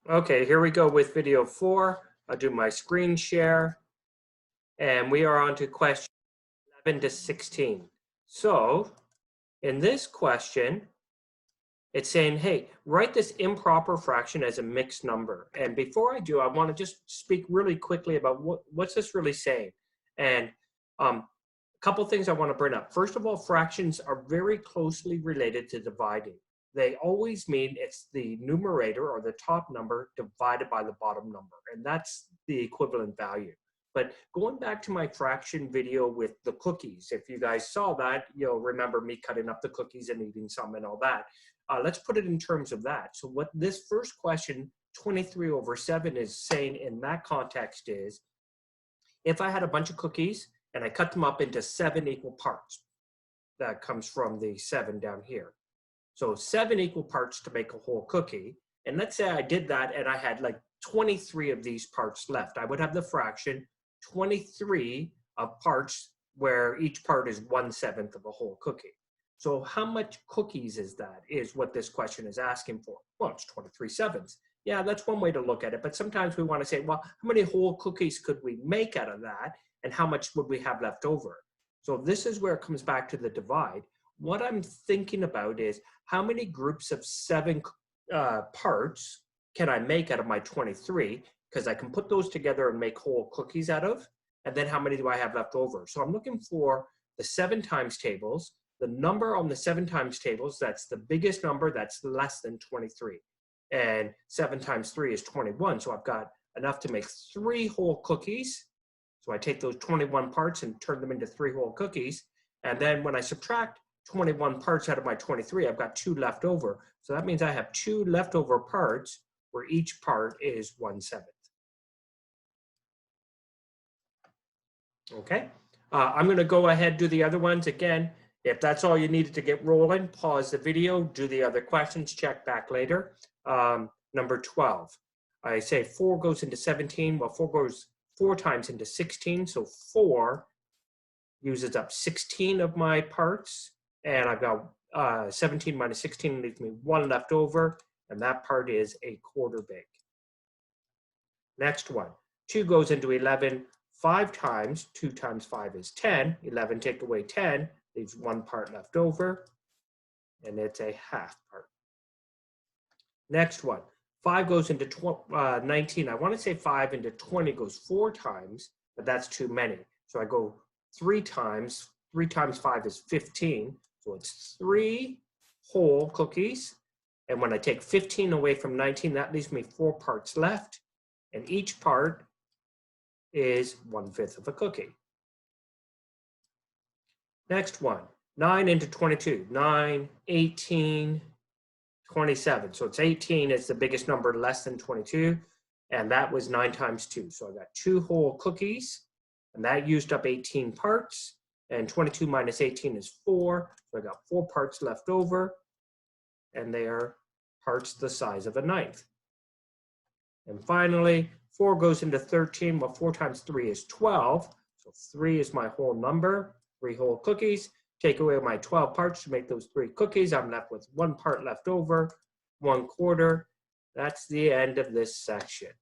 Okay, here we go with video 4. I'll do my screen share. And we are on to question 11 to 16. So in this question, it's saying, hey, write this improper fraction as a mixed number. And before I do, I want to just speak really quickly about what's this really saying. And a couple things I want to bring up. First of all, fractions are very closely related to dividing. They always mean it's the numerator or the top number divided by the bottom number. And that's the equivalent value. But going back to my fraction video with the cookies, if you guys saw that, you'll remember me cutting up the cookies and eating some and all that. Let's put it in terms of that. So what this first question, 23/7, is saying in that context is, if I had a bunch of cookies and I cut them up into 7 equal parts, that comes from the 7 down here. So 7 equal parts to make a whole cookie. And let's say I did that and I had like 23 of these parts left. I would have the fraction 23 of parts where each part is 1/7 of a whole cookie. So how much cookies is that, is what this question is asking for. Well, it's 23/7. Yeah, that's one way to look at it. But sometimes we want to say, well, how many whole cookies could we make out of that? And how much would we have left over? So this is where it comes back to the divide. What I'm thinking about is how many groups of 7 parts can I make out of my 23? Because I can put those together and make whole cookies out of. And then how many do I have left over? So I'm looking for the 7 times tables. The number on the 7 times tables, that's the biggest number that's less than 23. And 7 times 3 is 21. So I've got enough to make 3 whole cookies. So I take those 21 parts and turn them into 3 whole cookies. And then when I subtract 21 parts out of my 23, I've got 2 left over. So that means I have 2 leftover parts where each part is 1/7. Okay, I'm going to go ahead and do the other ones again. If that's all you needed to get rolling, pause the video, do the other questions, check back later. Number 12, I say 4 goes into 17. Well, 4 goes 4 times into 16, so 4 uses up 16 of my parts, and I've got 17 minus 16 leaves me 1 left over, and that part is 1/4 big. Next one, 2 goes into 11. 5 times, 2 times 5 is 10. 11 take away 10, leaves 1 part left over, and it's a 1/2 part. Next one, 5 goes into 19. I want to say 5 into 20 goes 4 times, but that's too many. So I go 3 times. 3 times 5 is 15. So it's 3 whole cookies. And when I take 15 away from 19, that leaves me 4 parts left. And each part is 1/5 of a cookie. Next one, 9 into 22. 9, 18, 27. So it's 18 is the biggest number less than 22. And that was 9 times 2. So I got 2 whole cookies. And that used up 18 parts. And 22 minus 18 is 4. So I got 4 parts left over. And they are parts the size of a 1/9. And finally, 4 goes into 13. Well, 4 times 3 is 12. So 3 is my whole number, 3 whole cookies. Take away my 12 parts to make those 3 cookies. I'm left with 1 part left over, 1/4. That's the end of this section.